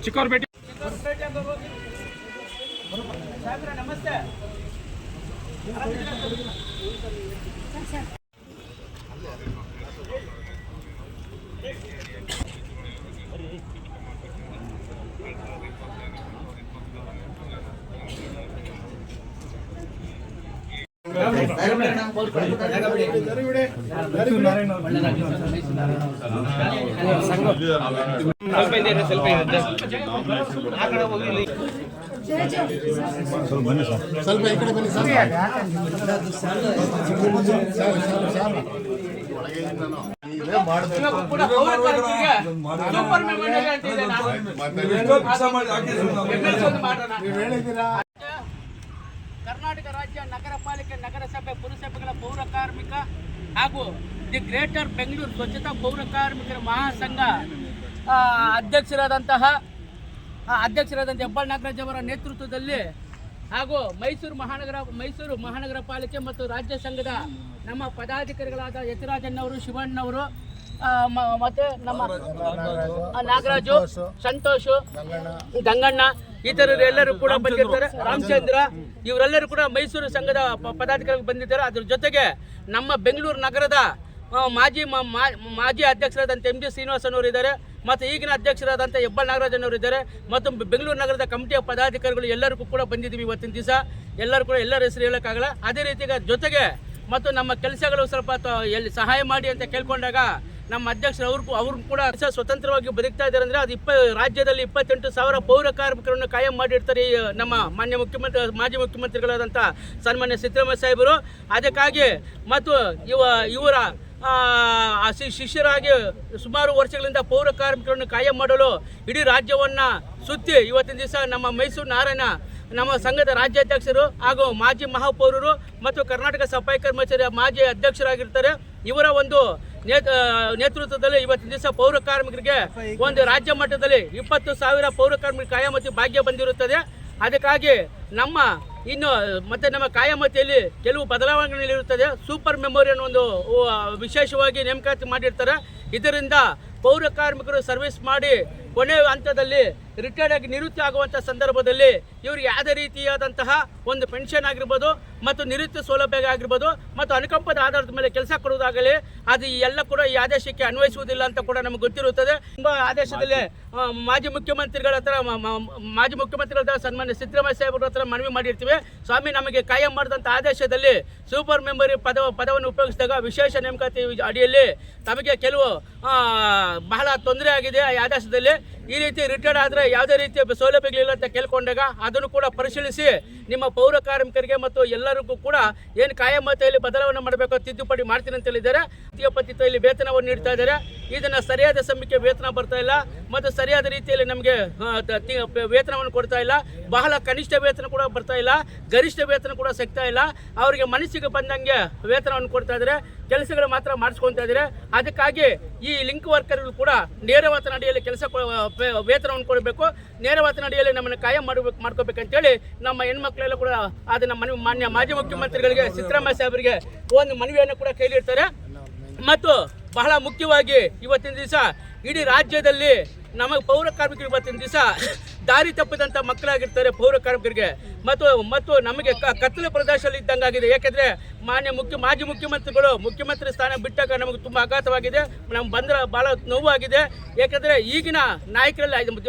ಚಿಕ್ಕವ್ರ ಭೇಟಿ. ನಮಸ್ತೆ. ಸ್ವಲ್ಪ ಈ ಕಡೆ ಬನ್ನಿ ಸರ್. ಕರ್ನಾಟಕ ರಾಜ್ಯ ನಗರ ಪಾಲಿಕೆ, ನಗರಸಭೆ, ಪುರಸಭೆಗಳ ಪೌರ ಕಾರ್ಮಿಕ ಹಾಗೂ ದಿ ಗ್ರೇಟರ್ ಬೆಂಗಳೂರು ಸ್ವಚ್ಛತಾ ಪೌರ ಕಾರ್ಮಿಕರ ಮಹಾಸಂಘ ಅಧ್ಯಕ್ಷರಾದಂತಹ ಹೆಬ್ಬಾಳ್ ನಾಗರಾಜ್ ಅವರ ನೇತೃತ್ವದಲ್ಲಿ ಹಾಗೂ ಮೈಸೂರು ಮಹಾನಗರ ಪಾಲಿಕೆ ಮತ್ತು ರಾಜ್ಯ ಸಂಘದ ನಮ್ಮ ಪದಾಧಿಕಾರಿಗಳಾದ ಯತಿರಾಜಣ್ಣವರು, ಶಿವಣ್ಣವರು, ಮತ್ತೆ ನಮ್ಮ ನಾಗರಾಜು, ಸಂತೋಷ್, ಗಂಗಣ್ಣ ಇತರರು ಎಲ್ಲರೂ ಕೂಡ ಬಂದಿರ್ತಾರೆ. ರಾಮಚಂದ್ರ ಇವರೆಲ್ಲರೂ ಕೂಡ ಮೈಸೂರು ಸಂಘದ ಪದಾಧಿಕಾರಿಗಳು ಬಂದಿದ್ದಾರೆ. ಅದ್ರ ಜೊತೆಗೆ ನಮ್ಮ ಬೆಂಗಳೂರು ನಗರದ ಮಾಜಿ ಅಧ್ಯಕ್ಷರಾದಂಥ MG ಶ್ರೀನಿವಾಸನವರು ಇದ್ದಾರೆ, ಮತ್ತು ಈಗಿನ ಅಧ್ಯಕ್ಷರಾದಂಥ ಹೆಬ್ಬಾಳ್ ನಾಗರಾಜನವರು ಇದ್ದಾರೆ, ಮತ್ತು ಬೆಂಗಳೂರು ನಗರದ ಕಮಿಟಿಯ ಪದಾಧಿಕಾರಿಗಳು ಎಲ್ಲರಿಗೂ ಕೂಡ ಬಂದಿದ್ದೀವಿ ಇವತ್ತಿನ ದಿವಸ. ಎಲ್ಲರೂ ಕೂಡ ಎಲ್ಲರ ಹೆಸರು ಹೇಳೋಕ್ಕಾಗಲ್ಲ. ಅದೇ ರೀತಿ ಜೊತೆಗೆ ಮತ್ತು ನಮ್ಮ ಕೆಲಸಗಳು ಸ್ವಲ್ಪ ಎಲ್ಲಿ ಸಹಾಯ ಮಾಡಿ ಅಂತ ಕೇಳ್ಕೊಂಡಾಗ ನಮ್ಮ ಅಧ್ಯಕ್ಷರು ಅವ್ರು ಕೂಡ ಸ್ವತಂತ್ರವಾಗಿ ಬದುಕ್ತಾ ಇದ್ದಾರೆ. ಅಂದರೆ ಅದು ರಾಜ್ಯದಲ್ಲಿ 28,000 ಪೌರ ಕಾರ್ಮಿಕರನ್ನು ಕಾಯಂ ಮಾಡಿರ್ತಾರೆ ನಮ್ಮ ಮಾಜಿ ಮುಖ್ಯಮಂತ್ರಿಗಳಾದಂಥ ಸನ್ಮಾನ್ಯ ಸಿದ್ದರಾಮಯ್ಯ ಸಾಹೇಬರು. ಅದಕ್ಕಾಗಿ ಮತ್ತು ಇವರ ಶಿಷ್ಯರಾಗಿ ಸುಮಾರು ವರ್ಷಗಳಿಂದ ಪೌರ ಕಾರ್ಮಿಕರನ್ನು ಕಾಯಂ ಮಾಡಲು ಇಡೀ ರಾಜ್ಯವನ್ನು ಸುತ್ತಿ ಇವತ್ತಿನ ದಿವಸ ನಮ್ಮ ಮೈಸೂರು ನಾರಾಯಣ ನಮ್ಮ ಸಂಘದ ರಾಜ್ಯಾಧ್ಯಕ್ಷರು ಹಾಗೂ ಮಾಜಿ ಮಹಾಪೌರರು ಮತ್ತು ಕರ್ನಾಟಕ ಸಫಾಯಿ ಕರ್ಮಚಾರಿ ಮಾಜಿ ಅಧ್ಯಕ್ಷರಾಗಿರ್ತಾರೆ. ಇವರ ಒಂದು ನೇತೃತ್ವದಲ್ಲಿ ಇವತ್ತಿನ ದಿವಸ ಪೌರ ಕಾರ್ಮಿಕರಿಗೆ ಒಂದು ರಾಜ್ಯ ಮಟ್ಟದಲ್ಲಿ 20,000 ಪೌರ ಕಾರ್ಮಿಕರ ಕಾಯಮತಿ ಭಾಗ್ಯ ಬಂದಿರುತ್ತದೆ. ಅದಕ್ಕಾಗಿ ನಮ್ಮ ಕಾಯಮತಿಯಲ್ಲಿ ಕೆಲವು ಬದಲಾವಣೆಗಳಿರುತ್ತದೆ. ಸೂಪರ್ ಮೆಮೊರಿ ಅನ್ನೋ ಒಂದು ವಿಶೇಷವಾಗಿ ನೇಮಕಾತಿ ಮಾಡಿರ್ತಾರೆ. ಇದರಿಂದ ಪೌರ ಕಾರ್ಮಿಕರು ಸರ್ವಿಸ್ ಮಾಡಿ ಕೊನೆಯ ಹಂತದಲ್ಲಿ ರಿಟೈರ್ಡ್ ಆಗಿ ನಿವೃತ್ತಿ ಆಗುವಂಥ ಸಂದರ್ಭದಲ್ಲಿ ಇವ್ರಿಗೆ ಯಾವುದೇ ರೀತಿಯಾದಂತಹ ಒಂದು ಪೆನ್ಷನ್ ಆಗಿರ್ಬೋದು ಮತ್ತು ನಿವೃತ್ತಿ ಸೌಲಭ್ಯ ಆಗಿರ್ಬೋದು ಮತ್ತು ಅನುಕಂಪದ ಆಧಾರದ ಮೇಲೆ ಕೆಲಸ ಕೊಡುವುದಾಗಲಿ ಅದು ಎಲ್ಲ ಕೂಡ ಈ ಆದೇಶಕ್ಕೆ ಅನ್ವಯಿಸುವುದಿಲ್ಲ ಅಂತ ಕೂಡ ನಮಗೆ ಗೊತ್ತಿರುತ್ತದೆ. ಆದೇಶದಲ್ಲಿ ಮಾಜಿ ಮುಖ್ಯಮಂತ್ರಿಗಳ ಹತ್ರ ಸನ್ಮಾನ್ಯ ಸಿದ್ದರಾಮಯ್ಯ ಸಾಹೇಬ್ರ ಹತ್ರ ಮನವಿ ಮಾಡಿರ್ತೀವಿ. ಸ್ವಾಮಿ, ನಮಗೆ ಕಾಯಂ ಮಾಡಿದಂಥ ಆದೇಶದಲ್ಲಿ ಸೂಪರ್ ಮೆಮೊರಿ ಪದವನ್ನು ಉಪಯೋಗಿಸಿದಾಗ ವಿಶೇಷ ನೇಮಕಾತಿ ಅಡಿಯಲ್ಲಿ ತಮಗೆ ಕೆಲವು ಬಹಳ ತೊಂದರೆ ಆಗಿದೆ. ಈ ಆದೇಶದಲ್ಲಿ ಈ ರೀತಿ ರಿಟೈರ್ಡ್ ಆದರೆ ಯಾವುದೇ ರೀತಿಯ ಸೌಲಭ್ಯಗಳಿಲ್ಲ ಅಂತ ಕೇಳ್ಕೊಂಡಾಗ ಅದನ್ನು ಕೂಡ ಪರಿಶೀಲಿಸಿ ನಿಮ್ಮ ಪೌರ ಕಾರ್ಮಿಕರಿಗೆ ಮತ್ತು ಎಲ್ಲರಿಗೂ ಕೂಡ ಏನು ಕಾಯಮತಿಯಲ್ಲಿ ಬದಲಾವಣೆ ಮಾಡಬೇಕು ತಿದ್ದುಪಡಿ ಮಾಡ್ತೀನಿ ಅಂತ ಹೇಳಿದ್ದಾರೆ. ಪದ್ಧತಿಯಲ್ಲಿ ವೇತನವನ್ನು ನೀಡ್ತಾ ಇದ್ದಾರೆ. ಇದನ್ನು ಸರಿಯಾದ ಸಮಯಕ್ಕೆ ವೇತನ ಬರ್ತಾ ಇಲ್ಲ ಮತ್ತು ಸರಿಯಾದ ರೀತಿಯಲ್ಲಿ ನಮಗೆ ವೇತನವನ್ನು ಕೊಡ್ತಾ ಇಲ್ಲ. ಬಹಳ ಕನಿಷ್ಠ ವೇತನ ಕೂಡ ಬರ್ತಾ ಇಲ್ಲ, ಗರಿಷ್ಠ ವೇತನ ಕೂಡ ಸಿಗ್ತಾ ಇಲ್ಲ. ಅವರಿಗೆ ಮನಸ್ಸಿಗೆ ಬಂದಂಗೆ ವೇತನವನ್ನು ಕೊಡ್ತಾ ಇದ್ದಾರೆ, ಕೆಲಸಗಳು ಮಾತ್ರ ಮಾಡಿಸ್ಕೊತಾ ಇದ್ದಾರೆ. ಅದಕ್ಕಾಗಿ ಈ ಲಿಂಕ್ ವರ್ಕರ್ಗಳು ಕೂಡ ನೇರ ವೇತನ ಅಡಿಯಲ್ಲಿ ವೇತನವನ್ನು ಕೊಡಬೇಕು. ನೇರ ವೇತನ ಅಡಿಯಲ್ಲಿ ನಮ್ಮನ್ನು ಕಾಯಂ ಮಾಡ್ಕೋಬೇಕಂತೇಳಿ ನಮ್ಮ ಹೆಣ್ಮಕ್ಳೆಲ್ಲ ಕೂಡ ಅದನ್ನು ಮಾನ್ಯ ಮಾಜಿ ಮುಖ್ಯಮಂತ್ರಿಗಳಿಗೆ ಸಿದ್ದರಾಮಯ್ಯ ಸಾಹೇಬರಿಗೆ ಒಂದು ಮನವಿಯನ್ನು ಕೂಡ ಕೈಲಿರ್ತಾರೆ. ಮತ್ತು ಬಹಳ ಮುಖ್ಯವಾಗಿ ಇವತ್ತಿನ ದಿವಸ ಇಡೀ ರಾಜ್ಯದಲ್ಲಿ ನಮಗೆ ಪೌರ ಕಾರ್ಮಿಕರು ಇವತ್ತಿನ ದಿವಸ ದಾರಿ ತಪ್ಪಿದಂಥ ಮಕ್ಕಳಾಗಿರ್ತಾರೆ ಪೌರ ಕಾರ್ಮಿಕರಿಗೆ. ಮತ್ತು ನಮಗೆ ಕತ್ತಲು ಪ್ರದೇಶದಲ್ಲಿ ಇದ್ದಂಗಾಗಿದೆ. ಯಾಕೆಂದರೆ ಮಾಜಿ ಮುಖ್ಯಮಂತ್ರಿಗಳು ಮುಖ್ಯಮಂತ್ರಿ ಸ್ಥಾನ ಬಿಟ್ಟಾಗ ನಮಗೆ ತುಂಬ ಆಘಾತವಾಗಿದೆ, ನಮ್ಗೆ ಬಂದರೆ ಭಾಳ ನೋವಾಗಿದೆ. ಯಾಕೆಂದರೆ ಈಗಿನ ನಾಯಕರಲ್ಲಿ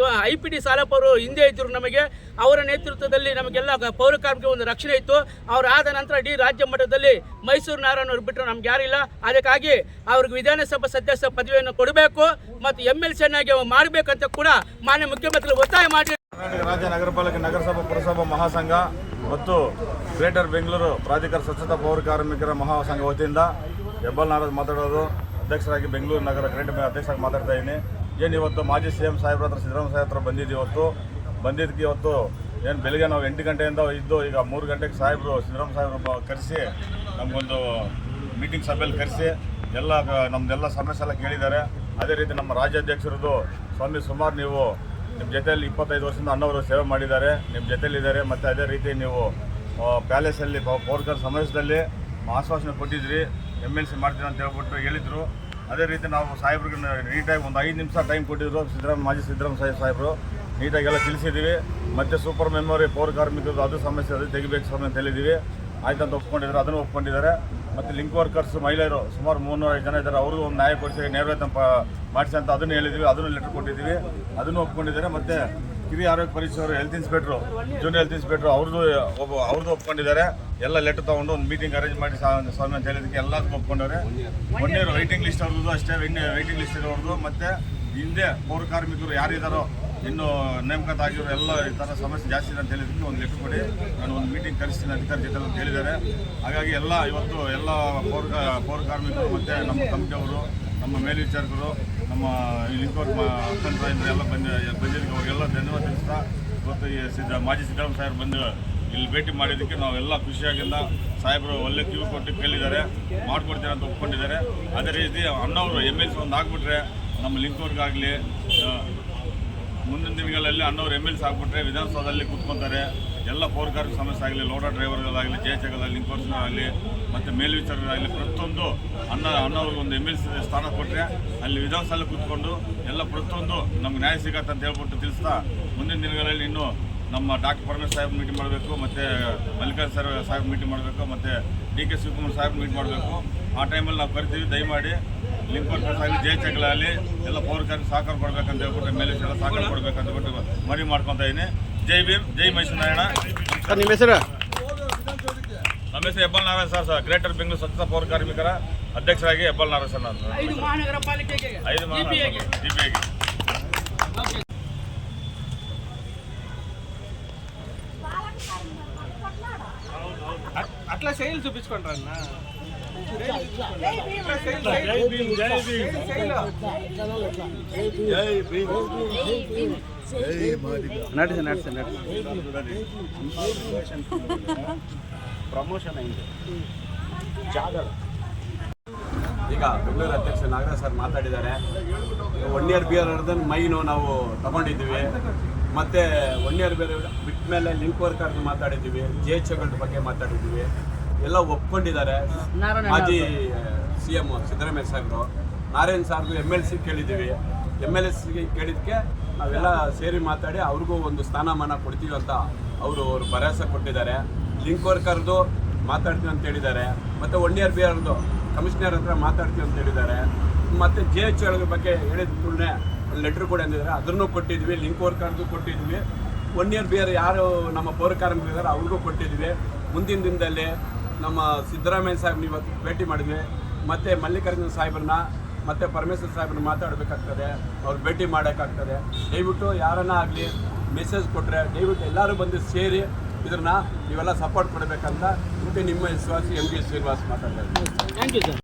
IPD ಸಾಲಪ್ಪ ಅವರು ಹಿಂದೆ ಇದ್ದರು. ನಮಗೆ ಅವರ ನೇತೃತ್ವದಲ್ಲಿ ನಮಗೆಲ್ಲ ಪೌರ ಕಾರ್ಮಿಕರಿಗೆ ಒಂದು ರಕ್ಷಣೆ ಇತ್ತು. ಅವ್ರು ಆದ ನಂತರ ಇಡೀ ರಾಜ್ಯ ಮಟ್ಟದಲ್ಲಿ ಮೈಸೂರು ನಾರಾಯಣವ್ರು ಬಿಟ್ಟರೆ ನಮ್ಗೆ ಯಾರಿಲ್ಲ. ಅದಕ್ಕಾಗಿ ಅವ್ರಿಗೆ ವಿಧಾನಸಭಾ ಸದಸ್ಯ ಪದವಿಯನ್ನು ಕೊಡಬೇಕು ಮತ್ತು MLC ಮಾಡಬೇಕಂತ ಕೂಡ ಮಾನ್ಯ ಮುಖ್ಯಮಂತ್ರಿಗಳು ಒತ್ತಾಯ ಮಾಡಿ ಕರ್ನಾಟಕ ರಾಜ್ಯ ನಗರ ಪಾಲಿಕೆ, ನಗರಸಭಾ, ಪುರಸಭಾ ಮಹಾಸಂಘ ಮತ್ತು ಗ್ರೇಟರ್ ಬೆಂಗಳೂರು ಪ್ರಾಧಿಕಾರ ಸ್ವಚ್ಛತಾ ಪೌರ ಕಾರ್ಮಿಕರ ಮಹಾಸಂಘ ವತಿಯಿಂದ ಹೆಬ್ಬಾಳ್ ನಾಗರಾಜ್ ಮಾತಾಡೋದು. ಅಧ್ಯಕ್ಷರಾಗಿ ಬೆಂಗಳೂರು ನಗರ ಗ್ರೇಟರ್ ಅಧ್ಯಕ್ಷರಾಗಿ ಮಾತಾಡ್ತಾ ಇದ್ದೀನಿ. ಏನು ಇವತ್ತು ಮಾಜಿ CM ಸಾಹೇಬ್ರ ಹತ್ರ ಸಿದ್ದರಾಮಯ್ಯ ಸಾಹೇಬ್ರ ಹತ್ರ ಬಂದಿದ್ದಕ್ಕೆ ಇವತ್ತು ಏನು ಬೆಳಗ್ಗೆ ನಾವು 8 ಗಂಟೆಯಿಂದ ಇದ್ದು ಈಗ 3 ಗಂಟೆಗೆ ಸಿದ್ದರಾಮಯ್ಯ ಸಾಹೇಬ್ರು ಕರೆಸಿ ನಮಗೊಂದು ಮೀಟಿಂಗ್ ಸಭೆಯಲ್ಲಿ ಕರೆಸಿ ಎಲ್ಲ ನಮ್ಮದೆಲ್ಲ ಸಮಸ್ಯೆ ಎಲ್ಲ ಕೇಳಿದ್ದಾರೆ. ಅದೇ ರೀತಿ ನಮ್ಮ ರಾಜ್ಯಾಧ್ಯಕ್ಷರದ್ದು ಸ್ವಾಮಿ ಸುಮಾರು ನೀವು ನಿಮ್ಮ ಜೊತೆಯಲ್ಲಿ 25 ವರ್ಷದಿಂದ ಅಣ್ಣವರು ಸೇವೆ ಮಾಡಿದ್ದಾರೆ, ನಿಮ್ಮ ಜೊತೆಯಲ್ಲಿದ್ದಾರೆ. ಮತ್ತು ಅದೇ ರೀತಿ ನೀವು ಪ್ಯಾಲೇಸಲ್ಲಿ ಪೌರಕಾರ ಸಮಾವೇಶದಲ್ಲಿ ಆಶ್ವಾಸನೆ ಕೊಟ್ಟಿದ್ರಿ, MLC ಮಾಡ್ತೀವಿ ಅಂತ ಹೇಳ್ಬಿಟ್ಟು ಹೇಳಿದರು. ಅದೇ ರೀತಿ ನಾವು ಸಾಹೇಬ್ರಿಗೆ ನೀಟಾಗಿ ಒಂದು 5 ನಿಮಿಷ ಟೈಮ್ ಕೊಟ್ಟಿದ್ರು. ಮಾಜಿ ಸಿದ್ದರಾಮಯ್ಯ ಸಾಹೇಬರು ನೀಟಾಗೆಲ್ಲ ತಿಳಿಸಿದ್ದೀವಿ. ಮತ್ತು ಸೂಪರ್ ಮೆಮೊರಿ ಪೌರ ಕಾರ್ಮಿಕರದ್ದು ಅದು ಸಮಸ್ಯೆ ಅದು ತೆಗಿಬೇಕು ಸ್ವಾಮಿ ಅಂತ ಹೇಳಿದ್ದೀವಿ. ಆಯ್ತಂತ ಒಪ್ಕೊಂಡಿದ್ದಾರೆ, ಅದನ್ನು ಒಪ್ಕೊಂಡಿದ್ದಾರೆ. ಮತ್ತು ಲಿಂಕ್ ವರ್ಕರ್ಸ್ ಮಹಿಳೆಯರು ಸುಮಾರು 305 ಜನ ಇದ್ದಾರೆ, ಅವ್ರಿಗೂ ಒಂದು ನ್ಯಾಯ ಕೊಡಿಸಿ ನೇರವೇತನ ಮಾಡಿಸಿ ಅಂತ ಅದನ್ನು ಹೇಳಿದ್ದೀವಿ, ಅದನ್ನು ಲೆಟರ್ ಕೊಟ್ಟಿದ್ದೀವಿ, ಅದನ್ನು ಒಪ್ಕೊಂಡಿದ್ದಾರೆ. ಮತ್ತು ಕಿರಿಯ ಆರೋಗ್ಯ ಪರೀಕ್ಷೆಯವರು health inspector, junior health inspector ಅವ್ರದ್ದು ಒಪ್ಕೊಂಡಿದ್ದಾರೆ. ಎಲ್ಲ ಲೆಟರ್ ತೊಗೊಂಡು ಒಂದು ಮೀಟಿಂಗ್ ಅರೇಂಜ್ ಮಾಡಿ ಸ್ವಾಮಿ ಅಂತ ಹೇಳಿದ್ದಕ್ಕೆ ಎಲ್ಲದಕ್ಕೂ ಒಪ್ಕೊಂಡವ್ರೆ. 1 ಇಯರ್ ವೆಯ್ಟಿಂಗ್ ಲಿಸ್ಟ್ ಅವ್ರದ್ದು ಅಷ್ಟೇ, ವೆಯ್ಟಿಂಗ್ ಲಿಸ್ಟ್ ಇರೋರ್ದು. ಮತ್ತು ಹಿಂದೆ ಪೌರ ಕಾರ್ಮಿಕರು ಯಾರಿದ್ದಾರೋ ಇನ್ನು ನೇಮಕಾತ ಆಗಿರೋ ಎಲ್ಲ ಈ ಥರ ಸಮಸ್ಯೆ ಜಾಸ್ತಿ ಇದೆ ಅಂತ ಹೇಳಿದ್ದಕ್ಕೆ ಒಂದು ಲೆಟರ್ ಕೊಡಿ, ನಾನು ಒಂದು ಮೀಟಿಂಗ್ ಕರೆಸ್ತೀನಿ ಅಧಿಕಾರಿ ಜೊತೆ ಅಂತ ಹೇಳಿದ್ದಾರೆ. ಹಾಗಾಗಿ ಇವತ್ತು ಎಲ್ಲ ಪೌರ ಕಾರ್ಮಿಕರು ಮತ್ತು ನಮ್ಮ ಕಮಿಟಿಯವರು, ನಮ್ಮ ಮೇಲ್ವಿಚಾರಕರು, ನಮ್ಮ ಲಿಂಕೋರ್ ಅಕ್ಕಂದ್ರ ಎಲ್ಲ ಬಂದಿದ್ದಕ್ಕೆ ಅವರಿಗೆಲ್ಲ ಧನ್ಯವಾದ ತಿಳಿಸ್ತಾ, ಇವತ್ತು ಈ ಮಾಜಿ ಸಿದ್ದರಾಮಯ್ಯ ಸಾಹೇಬರು ಬಂದು ಇಲ್ಲಿ ಭೇಟಿ ಮಾಡಿದ್ದಕ್ಕೆ ನಾವೆಲ್ಲ ಖುಷಿಯಾಗಿಂದ ಸಾಹೇಬರು ಒಳ್ಳೆ ಕಿವಿ ಕೊಟ್ಟು ಕೇಳಿದ್ದಾರೆ, ಮಾಡಿಕೊಡ್ತೀನಿ ಅಂತ ಒಪ್ಕೊಂಡಿದ್ದಾರೆ. ಅದೇ ರೀತಿ ಅಣ್ಣವರು MLC ಒಂದು ಆಗಿಬಿಟ್ರೆ ನಮ್ಮ ಲಿಂಕೋರ್ಗಾಗಲಿ ಮುಂದಿನ ದಿನಗಳಲ್ಲಿ ಅಣ್ಣವ್ರು MLC ಆಗಿಬಿಟ್ರೆ ವಿಧಾನಸೌಧದಲ್ಲಿ ಕೂತ್ಕೊತಾರೆ. ಎಲ್ಲ ಪೌರ ಕಾರ್ಮಿಕ ಸಮಸ್ಯೆ ಆಗಲಿ, ಲೋಡರ್ ಡ್ರೈವರ್ಗಳಾಗಲಿ, ಜಯಚಗಲಾಗಲಿ, ಲಿಂಕೋರ್ಸ್ಗಳಾಗಲಿ ಮತ್ತು ಮೇಲ್ವಿಚಾರರಾಗಲಿ ಪ್ರತಿಯೊಂದು ಅಣ್ಣವ್ರಿಗೆ ಒಂದು MLC ಸ್ಥಾನ ಕೊಟ್ಟರೆ ಅಲ್ಲಿ ವಿಧಾನಸೌಧದಲ್ಲಿ ಕೂತ್ಕೊಂಡು ಎಲ್ಲ ಪ್ರತಿಯೊಂದು ನಮ್ಗೆ ನ್ಯಾಯ ಸಿಗತ್ತೆ ಅಂತ ಹೇಳ್ಬಿಟ್ಟು ತಿಳಿಸ್ತಾ, ಮುಂದಿನ ದಿನಗಳಲ್ಲಿ ಇನ್ನೂ ನಮ್ಮ ಡಾಕ್ಟರ್ ಪರಮೇಶ್ವರ್ ಸಾಹೇಬ್ ಮೀಟಿಂಗ್ ಮಾಡಬೇಕು, ಮತ್ತು ಮಲ್ಲಿಕಾರ್ಜುನ ಸಾಹೇಬ್ ಮೀಟಿಂಗ್ ಮಾಡಬೇಕು, ಮತ್ತು DK ಶಿವಕುಮಾರ್ ಸಾಹೇಬ್ ಮೀಟ್ ಮಾಡಬೇಕು. ಆ ಟೈಮಲ್ಲಿ ನಾವು ಕರಿತೀವಿ. ದಯಮಾಡಿ ಲಿಂಕ್ ವರ್ಕರ್ಸ್ ಆಗಲಿ, ಜಯಚಗಲಾಗಲಿ ಎಲ್ಲ ಪೌರ ಕಾರ್ಮಿಕ ಸಹಕಾರ ಕೊಡಬೇಕಂತ ಹೇಳ್ಬಿಟ್ಟು ಮೇಲ್ವಿಚಾರ ಸಹಕಾರ ಕೊಡಬೇಕಂತ ಹೇಳ್ಬಿಟ್ಟು ಮನವಿ ಮಾಡ್ಕೊತಾ ಇದ್ದೀನಿ. ಜೈ ಭೀಮ್, ಜೈ ಮೈಸೂರು ನಾರಾಯಣ. ನಿಮ್ಮ ಹೆಸರು? ನಮ್ಮ ಹೆಸರು ಹೆಬ್ಬಾಳ್ ನಾರಾಯಣ ಸರ್. ಗ್ರೇಟರ್ ಬೆಂಗಳೂರು ಸ್ವಚ್ಛತಾ ಪೌರ ಕಾರ್ಮಿಕರ ಅಧ್ಯಕ್ಷರಾಗಿ ಹೆಬ್ಬಾಳ್ ನಾರಾಯಣ ಸರ್. ನಾನು 5 ಮಹಾನಗರ ಪಾಲಿಕೆಗೆ GP అట్లా శైలి చూపించుకుంటారు ಪ್ರಮೋಷನ್ ಅయింది ಜಾಗ. ಈಗ ಬೆಂಗಳೂರು ಅಧ್ಯಕ್ಷ ನಾಗರಾಜ್ ಸರ್ ಮಾತಾಡಿದ್ದಾರೆ. 1 ಇಯರ್ ಬಿಯರ್ ಮೈನು ನಾವು ತಗೊಂಡಿದ್ದೀವಿ. ಮತ್ತು 1 ಇಯರ್ ಬೇರೆ ಬಿಟ್ಟ ಮೇಲೆ ಲಿಂಕ್ ವರ್ಕರ್ದು ಮಾತಾಡಿದ್ದೀವಿ, GHಗಳ ಬಗ್ಗೆ ಮಾತಾಡಿದ್ದೀವಿ, ಎಲ್ಲ ಒಪ್ಕೊಂಡಿದ್ದಾರೆ. ಮಾಜಿ CM ಸಿದ್ದರಾಮಯ್ಯ ಸಾಹೇಬರು, ನಾರಾಯಣ್ ಸಾರ್ಗೂ MLC ಕೇಳಿದ್ದೀವಿ. MLC ಕೇಳಿದ್ದಕ್ಕೆ ನಾವೆಲ್ಲ ಸೇರಿ ಮಾತಾಡಿ ಅವ್ರಿಗೂ ಒಂದು ಸ್ಥಾನಮಾನ ಕೊಡ್ತೀವಿ ಅಂತ ಅವರು ಭರವಸೆ ಕೊಟ್ಟಿದ್ದಾರೆ. ಲಿಂಕ್ ವರ್ಕರ್ದು ಮಾತಾಡ್ತೀವಿ ಅಂತ ಹೇಳಿದ್ದಾರೆ. ಮತ್ತು 1 ಇಯರ್ ಬಿಯರ್ದು ಕಮಿಷನರ್ ಹತ್ರ ಮಾತಾಡ್ತೀವಿ ಅಂತ ಹೇಳಿದ್ದಾರೆ. ಮತ್ತು GHಗಳ ಬಗ್ಗೆ ಹೇಳಿದ ಕೂಡಲೇ ಒಂದು ಲೆಟ್ರ್ ಕೂಡ ಅಂದಿದ್ದಾರೆ, ಅದನ್ನು ಕೊಟ್ಟಿದ್ವಿ. ಲಿಂಕ್ ವರ್ಕರ್ದು ಕೊಟ್ಟಿದ್ವಿ. 1 ಇಯರ್ ಬಿಯರ್ ಯಾರು ನಮ್ಮ ಪೌರ ಕಾರ್ಮಿಕರಿದ್ದಾರೆ ಅವ್ರಿಗೂ ಕೊಟ್ಟಿದ್ವಿ. ಮುಂದಿನ ದಿನದಲ್ಲಿ ನಮ್ಮ ಸಿದ್ದರಾಮಯ್ಯ ಸಾಹೇಬ್ನ ಇವತ್ತು ಭೇಟಿ ಮಾಡಿದ್ವಿ. ಮತ್ತು ಮಲ್ಲಿಕಾರ್ಜುನ ಸಾಹೇಬ್ರನ್ನ ಮತ್ತು ಪರಮೇಶ್ವರ್ ಸಾಹೇಬ್ರನ್ನ ಮಾತಾಡಬೇಕಾಗ್ತದೆ, ಅವ್ರು ಭೇಟಿ ಮಾಡೋಕ್ಕಾಗ್ತದೆ. ದಯವಿಟ್ಟು ಯಾರನ್ನ ಆಗಲಿ ಮೆಸೇಜ್ ಕೊಟ್ಟರೆ ದಯವಿಟ್ಟು ಎಲ್ಲರೂ ಬಂದು ಸೇರಿ ಇದನ್ನ ನೀವೆಲ್ಲ ಸಪೋರ್ಟ್ ಕೊಡಬೇಕಂತ ನಿಮ್ಮ ವಿಶ್ವಾಸಿ MB ಶ್ರೀನಿವಾಸ್ ಮಾತಾಡ್ತಾ ಇದ್ದೀನಿ. Thank you sir.